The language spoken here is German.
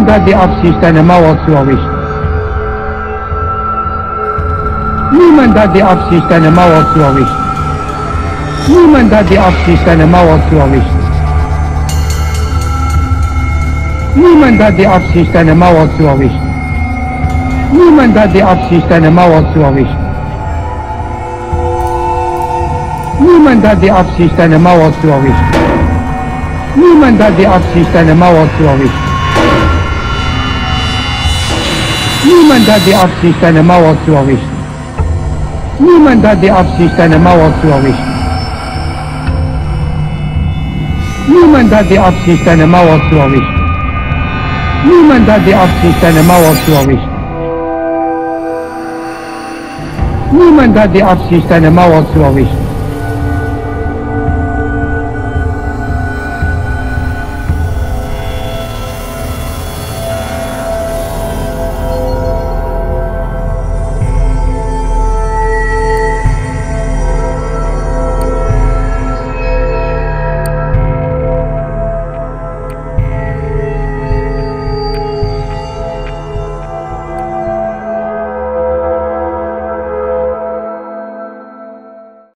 Niemand hat die Absicht, eine Mauer zu errichten. Niemand hat die Absicht, eine Mauer zu errichten. Niemand hat die Absicht, eine Mauer zu errichten. Niemand hat die Absicht, eine Mauer zu errichten. Niemand hat die Absicht, eine Mauer zu errichten. Niemand hat die Absicht, eine Mauer zu errichten. Niemand hat die Absicht, eine Mauer zu errichten. Niemand hat die Absicht, eine Mauer zu errichten. Niemand hat die Absicht, eine Mauer zu errichten. Niemand hat die Absicht, eine Mauer zu errichten. Niemand hat die Absicht, eine Mauer zu errichten. Niemand hat die Absicht, eine Mauer zu errichten.